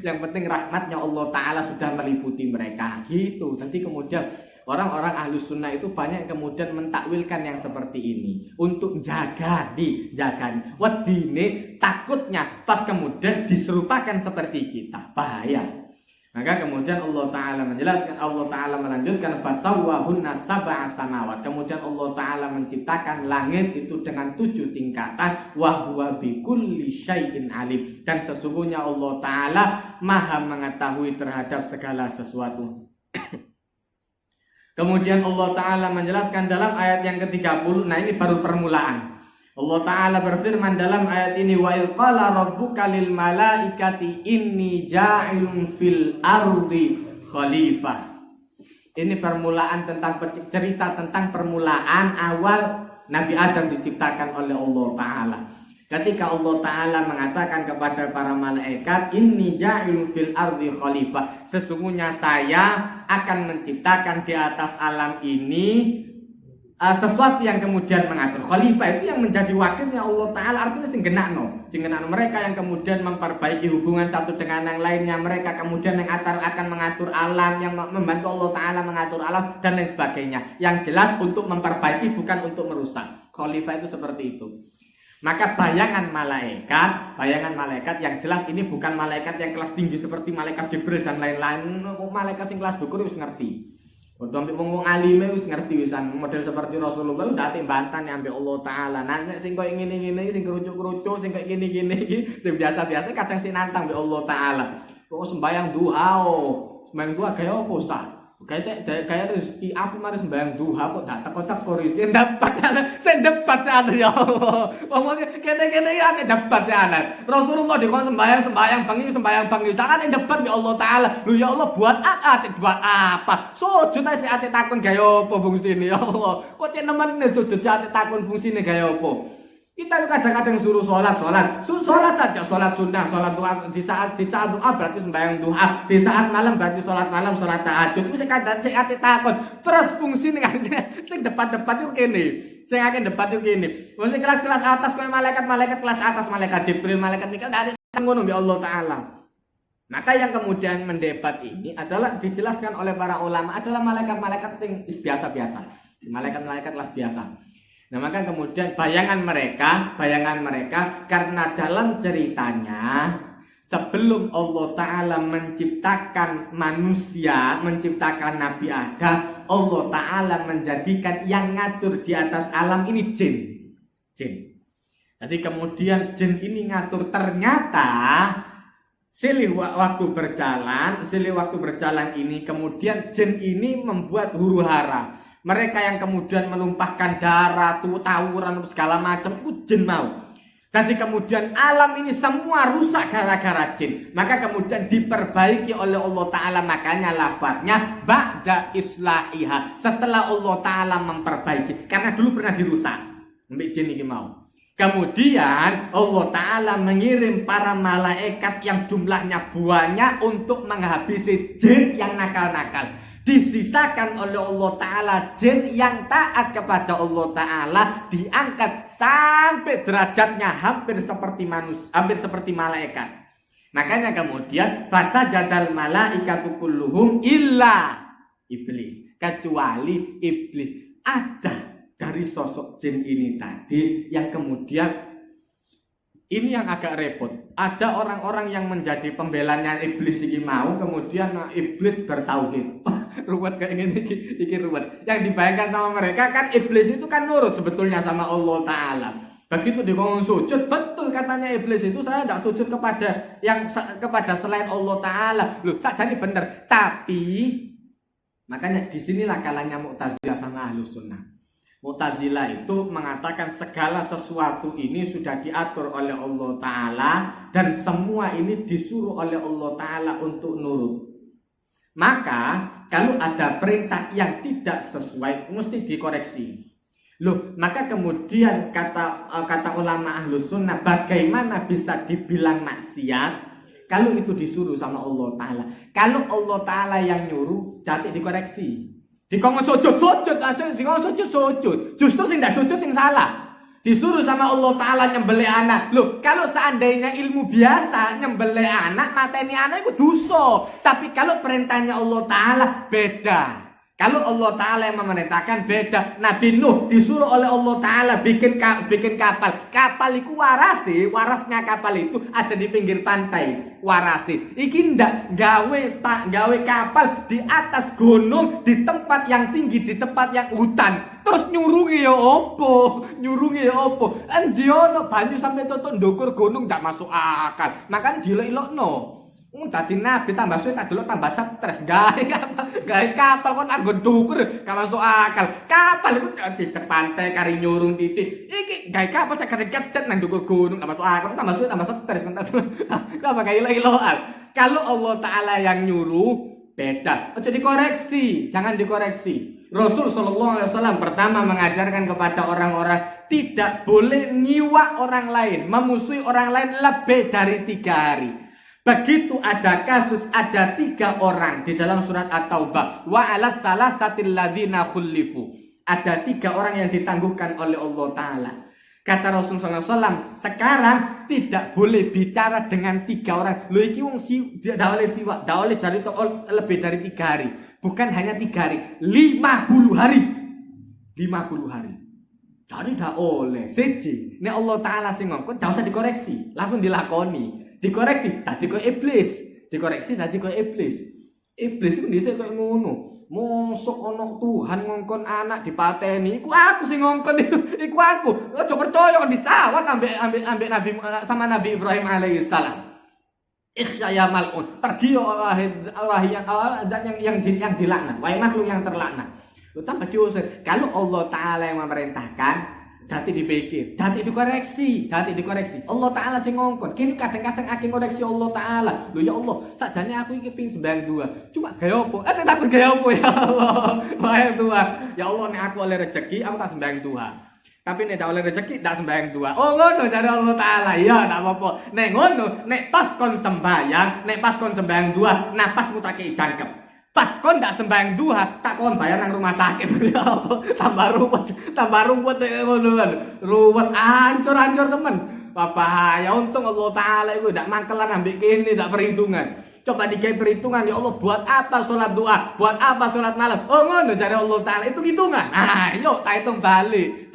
yang penting rahmatnya Allah Ta'ala sudah meliputi mereka. Gitu. Nanti kemudian orang-orang ahlus sunnah itu banyak yang kemudian mentakwilkan yang seperti ini untuk jaga wedine takutnya pas kemudian diserupakan seperti kita. Bahaya. Maka kemudian Allah Ta'ala menjelaskan, Allah Ta'ala melanjutkan fasawwahunna sab'a samawat. Kemudian Allah Ta'ala menciptakan langit itu dengan 7 tingkatan. Wa huwa bikulli syai'in alim. Dan sesungguhnya Allah Ta'ala maha mengetahui terhadap segala sesuatu. Kemudian Allah Ta'ala menjelaskan dalam ayat yang ke-30. Nah ini baru permulaan. Allah Ta'ala berfirman dalam ayat ini wa qala rabbuka lil malaikati inni ja'ilun fil ardi khalifah. Ini permulaan tentang cerita tentang permulaan awal Nabi Adam diciptakan oleh Allah Ta'ala. Ketika Allah Ta'ala mengatakan kepada para malaikat inni ja'ilun fil ardi khalifah, sesungguhnya saya akan menciptakan di atas alam ini sesuatu yang kemudian mengatur. Khalifah itu yang menjadi wakilnya Allah Ta'ala, artinya sing genakno mereka yang kemudian memperbaiki hubungan satu dengan yang lainnya, mereka kemudian yang akan mengatur alam, yang membantu Allah Ta'ala mengatur alam dan lain sebagainya. Yang jelas untuk memperbaiki bukan untuk merusak. Khalifah itu seperti itu. Maka bayangan malaikat yang jelas ini bukan malaikat yang kelas tinggi seperti malaikat Jibril dan lain-lain. Malaikat yang kelas dhuwur wis ngerti. Untuk wong alime wis ngerti wisan model seperti Rasulullah udah ate bantan ambek Allah Ta'ala. Nah nek sing koyo ngene-ngene iki sing kerucuk-kerucuk sing koyo gini-gini iki sing biasa-biasa kadang sing nantang ambek Allah Taala. Kok sembayang duha. Sembayang duha kaya apa Ustaz? kayak rezeki aku mari sembahyang duha kok gak teko-teko rezeki dapat saya dapat sana ya Allah. Wong kene-kene iki akeh dapat sana. Rasulullah dikon sembahyang bengi sangat dapat ya Allah taala. Lho ya Allah buat apa? Sujud ae sik ate takon gawe apa fungsine ya Allah. Kok cek nemene sujud sik ate takon fungsine gawe apa? Kita kadang-kadang suruh sholat saja, sholat sunnah, sholat duha di saat duha berarti sembahyang duha, di saat malam berarti sholat malam, sholat tahajud. Itu kadang sing ati takon. Terus fungsine sing debat-debat itu kene. Sing akeh debat itu kene. Wong sing kelas-kelas atas koyo malaikat kelas atas, malaikat Jibril, malaikat Mikail ndak ada ngono mbek Allah taala. Maka yang kemudian mendebat ini adalah dijelaskan oleh para ulama adalah malaikat-malaikat sing biasa-biasa. Malaikat-malaikat kelas biasa. Nah maka kemudian bayangan mereka karena dalam ceritanya sebelum Allah Ta'ala menciptakan manusia, menciptakan Nabi Adam, Allah Ta'ala menjadikan yang ngatur di atas alam ini jin. Jadi kemudian jin ini ngatur, ternyata silih waktu berjalan ini kemudian jin ini membuat huru hara. Mereka yang kemudian menumpahkan darah, tawuran segala macam itu jin mau. Jadi kemudian alam ini semua rusak gara-gara jin. Maka kemudian diperbaiki oleh Allah Ta'ala. Makanya lafadznya ba'da islahiha. Setelah Allah Ta'ala memperbaiki. Karena dulu pernah dirusak. Mbak jin ini mau. Kemudian Allah Ta'ala mengirim para malaikat yang jumlahnya banyak untuk menghabisi jin yang nakal-nakal. Disisakan oleh Allah Ta'ala jin yang taat kepada Allah Ta'ala, diangkat sampai derajatnya hampir seperti manusia, hampir seperti malaikat. Makanya kemudian fasajadal malaikatu kulluhum illa iblis, kecuali iblis. Ada dari sosok jin ini tadi yang kemudian ini yang agak repot. Ada orang-orang yang menjadi pembelanya iblis ini mau, kemudian iblis bertauhid. Ruwet kayak gini, iki ruwet. Yang dibayangkan sama mereka kan iblis itu kan nurut sebetulnya sama Allah Ta'ala. Begitu dikongong sujud, betul katanya iblis itu saya tidak sujud kepada selain Allah Ta'ala. Loh, jadi benar. Tapi makanya disinilah kalanya Mu'tazilah sama Ahlus Sunnah. Mu'tazilah itu mengatakan segala sesuatu ini sudah diatur oleh Allah Ta'ala dan semua ini disuruh oleh Allah Ta'ala untuk nurut. Maka kalau ada perintah yang tidak sesuai mesti dikoreksi. Loh, maka kemudian kata ulama Ahlus Sunnah, bagaimana bisa dibilang maksiat kalau itu disuruh sama Allah Ta'ala? Kalau Allah Ta'ala yang nyuruh, berarti dikoreksi. Dikongong sujud, dikongong sujud. Justru sing ndak sujud sing salah. Disuruh sama Allah Ta'ala nyembelih anak. Loh, kalau seandainya ilmu biasa nyembelih anak, mateni anak itu dosa. Tapi kalau perintahnya Allah Ta'ala beda. Kalau Allah Ta'ala yang memerintahkan beda. Nabi Nuh disuruh oleh Allah Ta'ala bikin kapal. Kapal itu warasnya kapal itu ada di pinggir pantai. Warasi. Iki ndak gawe kapal di atas gunung, di tempat yang tinggi, di tempat yang hutan. Terus nyurungi ya opo? Endi ono banyu sampai tutuk ndukur gunung ndak masuk akal. Makanya dilelokno. Dadi nabi tambah suwe tak delok tambah stres. Gawe kapal kon anggo ndukur gak masuk akal. Kapal iku di pantai kari nyurung titik. Iki gawe kapal sak kedet nang ndukur gunung gak masuk akal. Tambah suwe tambah stres kon tak. Kenapa gawe ilo-iloan? Kalau Allah Ta'ala yang nyuruh beda. Aja dikoreksi, jangan dikoreksi. Rasul sallallahu alaihi wasallam pertama mengajarkan kepada orang-orang tidak boleh nyiwa orang lain, memusuhi orang lain lebih dari 3 hari. Begitu ada kasus ada 3 orang di dalam surat At-Taubah. Wa 'alas salasatil ladzina khulifu. Ada 3 orang yang ditangguhkan oleh Allah Ta'ala. Kata Rasulullah SAW, sekarang tidak boleh bicara dengan 3 orang. Loh iki wong ndak oleh jari lebih dari 3 hari. Bukan hanya 3 hari, 50 hari. 50 hari. Jadi ndak oleh. Siji, nek Allah Ta'ala sing ngongkon ndak usah dikoreksi, langsung dilakoni. Dikoreksi tadi kok iblis, iblis itu dhisik kok ngono. Mosok ana Tuhan ngongkon anak dipateni, iku aku sing ngongkon iku aku. Aja percaya disawat ambek Nabi sama Nabi Ibrahim alaihissalam. Ikhsa ya mal'un. Pergi Allah yang dilaknat. Wahai makhluk yang terlaknat. Lu tambah diusir. Kalau Allah Ta'ala yang memerintahkan, dati dipikir, dati dikoreksi. Allah Ta'ala sing ngongkon. Kini kadang-kadang akeh ngoreksi Allah Ta'ala. Lho ya Allah, sakjane aku iki ping sembahyang dua. Cuma gaya apa? Takut gaya apa ya Allah. Wahai Tuhan, ya Allah nek aku oleh rezeki, aku tak sembahyang dua. Tapi nek dak oleh rezeki dak sembahyang dua. Oh ngono jare Allah Taala. Iya tak apa-apa. Nek ngono, nek pas kon sembahyang dua, napasmu tak kei jangkep. Pas kon dak sembahyang dua, tak kon bayar nang rumah sakit. Ya apa? Tambah ruwet ngono kan. Ruwet hancur temen. Bahaya untung Allah Taala iku dak mangkelan ambek kene dak perhitungan. Coba dikai perhitungan, ya Allah buat apa sholat doa, buat apa sholat malam. Oh ngono jare Allah Ta'ala, itu hitungan. Nah yuk tak hitung balik.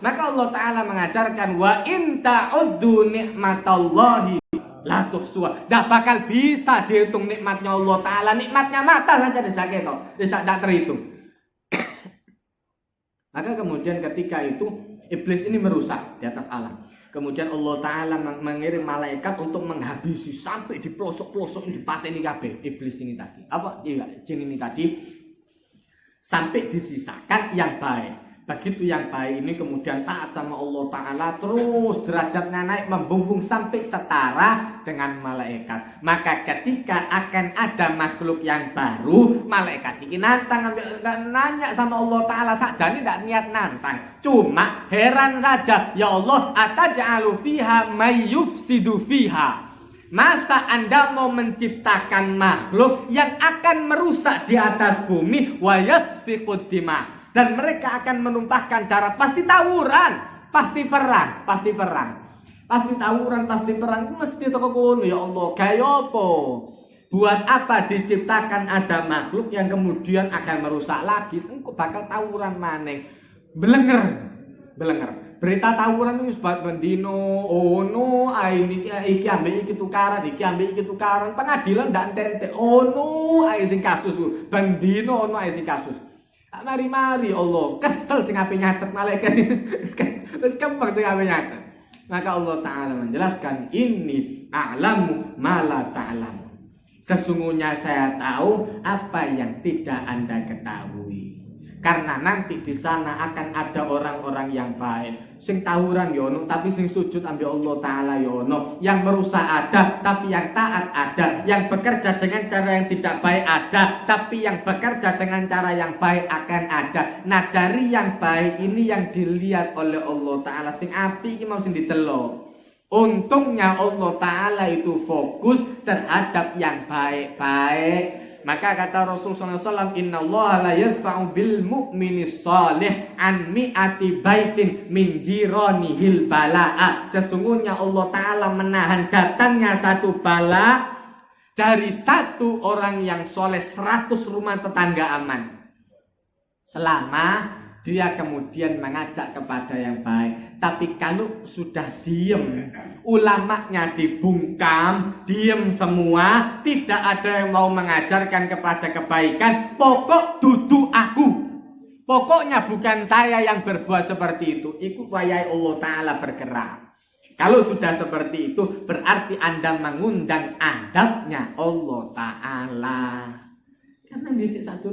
Maka Allah Ta'ala mengajarkan, wa in ta'uddu ni'matallahi la tuhsuha. Dah bakal bisa dihitung nikmatnya Allah Ta'ala. Nikmatnya mata saja tidak terhitung. Maka kemudian ketika itu iblis ini merusak di atas alam. Kemudian Allah Ta'ala mengirim malaikat untuk menghabisi sampai di pelosok-pelosok ini dipateni kabeh iblis ini tadi. Jin ini tadi sampai disisakan yang baik. Begitu yang baik ini kemudian taat sama Allah Ta'ala, terus derajatnya naik membumbung sampai setara dengan malaikat. Maka ketika akan ada makhluk yang baru, malaikat ini nanya sama Allah Ta'ala saja, ini tidak niat nantang. Cuma heran saja, ya Allah, ataj'alu fiha may yufsidu fiha. Masa Anda mau menciptakan makhluk yang akan merusak di atas bumi, wa yasfiqud dima, dan mereka akan menumpahkan darah, pasti tawuran, pasti perang, pasti tawuran, pasti perang, mesti toko kono. Ya Allah, gaya apa? Buat apa diciptakan ada makhluk yang kemudian akan merusak lagi? Engko bakal tawuran maneh. Belenger. Berita tawuran itu sebab bendino, ono, iki ambek iki tukaran, pengadilan ndak entek. Ono, sing kasus bendino, ono sing kasus. Mari Allah, kesel sing ape nyatet malaikat. Wis kembang sing ape nyatet. Maka Allah Ta'ala menjelaskan, ini a'lamu ma la ta'lamu. Sesungguhnya saya tahu apa yang tidak Anda ketahui. Karena nanti di sana akan ada orang-orang yang baik. Sing tawuran yono, tapi sing sujud ambil Allah Ta'ala yono. Yang merusak ada, tapi yang taat ada. Yang bekerja dengan cara yang tidak baik ada, tapi yang bekerja dengan cara yang baik akan ada. Nah dari yang baik ini yang dilihat oleh Allah Ta'ala. Sing api ini mau sing ditelok. Untungnya Allah Ta'ala itu fokus terhadap yang baik-baik. Maka kata Rasul SAW, Inna Allah la yadfa'u bil mu'mini salih an mi'ati baitin min jiranihil bala'a. Sesungguhnya Allah Ta'ala menahan datangnya satu bala dari satu orang yang soleh, 100 rumah tetangga aman. Selama dia kemudian mengajak kepada yang baik. Tapi kalau sudah diem, ulamanya dibungkam, diem semua, tidak ada yang mau mengajarkan kepada kebaikan, pokok duduk aku. Pokoknya bukan saya yang berbuat seperti itu. Itu wayai Allah Ta'ala bergerak. Kalau sudah seperti itu, berarti Anda mengundang adabnya Allah Ta'ala. Karena di satu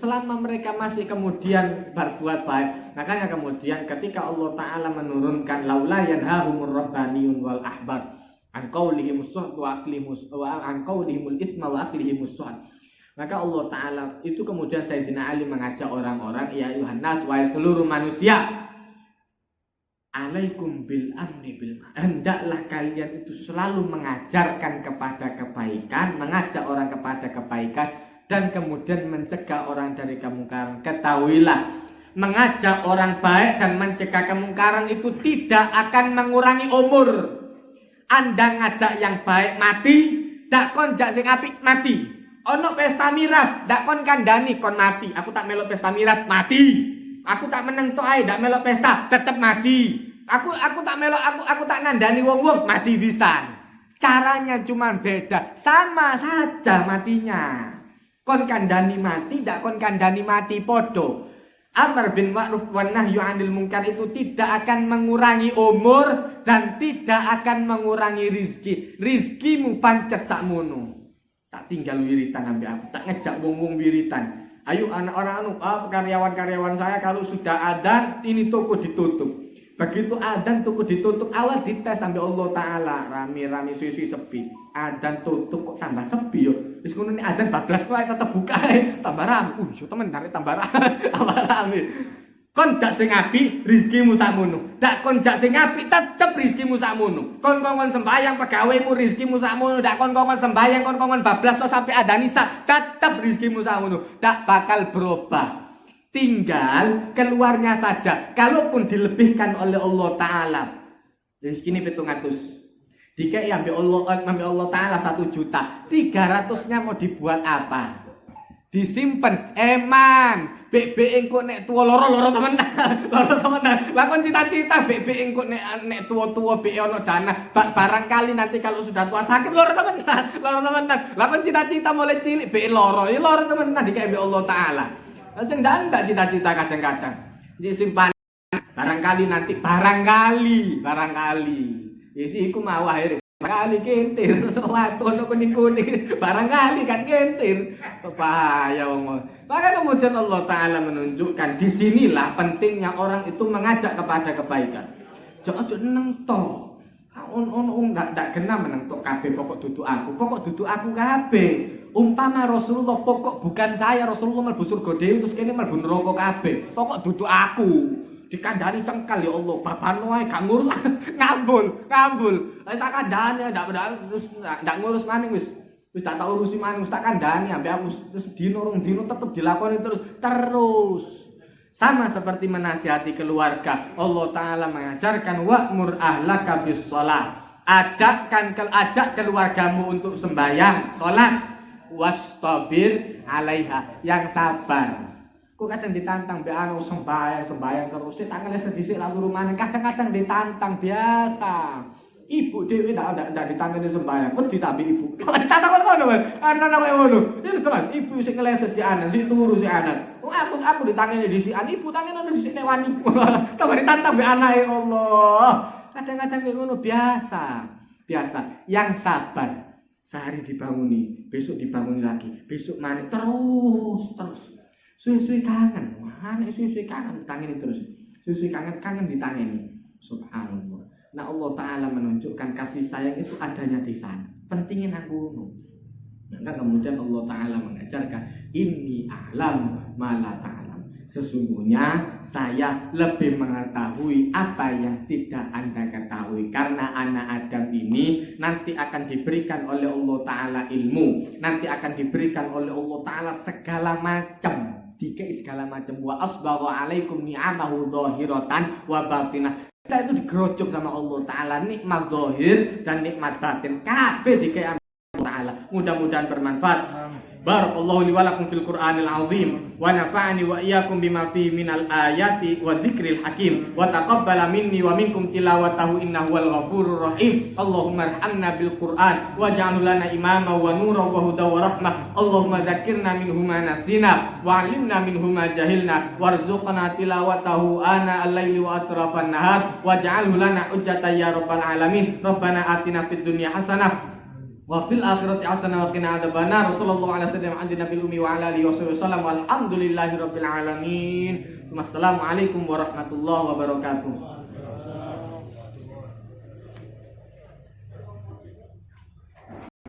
selama mereka masih kemudian berbuat baik, makanya kemudian ketika Allah Ta'ala menurunkan laula yanhahumur rabbaniyun wal ahbar an qaulihimus suhd wa aqlihimus wa an qaulihimul itsma wa aqlihimus suhd, maka Allah Ta'ala itu kemudian Sayyidina Ali mengajak orang-orang, ya ayuhan nas, wahai seluruh manusia, alaikum bil amri bil ma'ruf, hendaklah kalian itu selalu mengajarkan kepada kebaikan, mengajak orang kepada kebaikan, dan kemudian mencegah orang dari kemungkaran. Ketahuilah, mengajak orang baik dan mencegah kemungkaran itu tidak akan mengurangi umur. Anda ngajak yang baik mati, dak kon jak sing apik mati. Ono pesta miras, dak kon kandhani kon mati. Aku tak melok pesta miras mati. Aku tak meneng tok ae dak melok pesta, tetep mati. Aku tak melok aku tak ngandani wong-wong mati pisan. Caranya cuma beda, sama saja matinya. Kon kandani mati, dak kon kandani mati podo. Amar bin ma'ruf wan nahyu 'anil munkar itu tidak akan mengurangi umur dan tidak akan mengurangi rizki. Rizkimu pancet sakmono. Tak tinggal wiritan ambek aku, tak ngejak wong-wong wiritan. Ayo anak orang karyawan-karyawan saya kalau sudah adzan ini toko ditutup. Begitu adzan toko ditutup, awal dites sampai Allah Ta'ala. Rame-rame suwi-suwi sepi. Adzan tutup kok tambah sepi yo. Wis ngono nek adzan 12 kok tetep buka tambah rame. Yo temen tarik tambah rame. Kon jak sing apik rezekimu sakmono. Dak kon jak sing apik tetep rezekimu sakmono. Kon sembayang pegawaimu rezekimu sakmono. Dak kon sembayang kon bablas to sampai adzan isa tetep rezekimu sakmono. Dak bakal berubah. Tinggal keluarnya saja. Kalaupun dilebihkan oleh Allah Ta'ala. Rezeki ini 700. Dikai ambil Allah Ta'ala 1 juta. 300-nya mau dibuat apa? Disimpen. Eman. Bebek engko nek tua loro temenan. Loro temenan. Lakon cita-cita bebek engko nek tua-tua bebek ono dana. Barangkali nanti kalau sudah tua sakit loro temenan. Lakon cita-cita mulai cilik bebek loro. Ya loro temenan dikai Allah Ta'ala. Sing ndak cita-cita kadang-kadang. Disimpan barangkali nanti barangkali. Isi iku mau akhire. Barangkali kentir. Watono kuning-kuning. Barangkali kan kentir. Bahaya wong. Maka kemudian Allah Ta'ala menunjukkan disinilah pentingnya orang itu mengajak kepada kebaikan. Ojo neng to. Ndak kena meneng tok kabeh pokok dudu aku kabeh. Umpama Rasulullah pokok bukan saya, Rasulullah mlebu surga dhewe terus kene mlebu neraka kabeh. Pokok dudu aku. Dikandani cengkal ya Allah, babano ae gak ngurus ngambul. Ayo tak kandani ndak ngurus maning wis tak urusi maning, wis tak kandani ambek aku terus dino rong dino tetep dilakoni terus. Sama seperti menasihati keluarga. Allah Ta'ala mengajarkan wa'mur ahlaka bis shalah. Ajak keluargamu untuk sembahyang, salat. Wastabir 'alaiha, yang sabar. Kok kadang ditantang mbek anu sembahyang terus tak ngeles dhisik lak turu maneh. Kadang-kadang ditantang biasa. Ibu dhewe ndak ditantang sembahyang, wedi tak mbek ibu. Ditantang kok ngono, anak kok ngono. Ini tenan, ibu sing ngeleset si anak, si turu si anak. Aku ditangani dhisikan, ibu tangani dhisik nek wani. Tambah ditantang mbek anake Allah. Kadang-kadang kayak ngono biasa. Yang sabar. Sehari dibanguni, besok dibanguni lagi, besok maneh terus. Suwe-suwe kangen. Wah, nek suwe-suwe kangen ditangani terus. Suwe-suwe kangen ditangani. Subhanallah. Nah, Allah Ta'ala menunjukkan kasih sayang itu adanya di sana. Pentingin aku. Maka kemudian Allah Ta'ala mengajarkan inni a'lam ma la ta'lam. Sesungguhnya saya lebih mengetahui apa yang tidak Anda ketahui. Karena anak Adam ini nanti akan diberikan oleh Allah Ta'ala ilmu. Nanti akan diberikan oleh Allah Ta'ala segala macam. Dikai segala macam. Wa asbagha alaikum ni'amahu dhahiratan wa batinah. Kita itu digerocok sama Allah Ta'ala. Nikmat zahir dan nikmat batin. Kabeh dikai Allah Ta'ala. Mudah-mudahan bermanfaat. Barakallahu li wa lakum fil Qur'anil azim wa nafa'ani wa iyyakum bima fihi minal ayati wa dzikril hakim wa taqabbala minni wa minkum tilawatahu innahu wal ghafurur rahim. Allahumma arhamna bil Qur'an waj'alhu lana imama wa nuran wa huda wa rahmah. Allahumma dzakkirna minhu ma nasina wa 'allimna minhu ma jahilna warzuqna tilawatahu ana al-laili wa atrafan nahar waj'alhu lana hujjatan ya rabbal alamin. Rabbana atina fid dunya hasanah wa fil akhirati hasanah wa qina adzabannar. Sallallahu alaihi wasallam nabiyil ummi wa ala alihi wasallam walhamdulillahi rabbil alamin. Wassalamualaikum warahmatullahi wabarakatuh.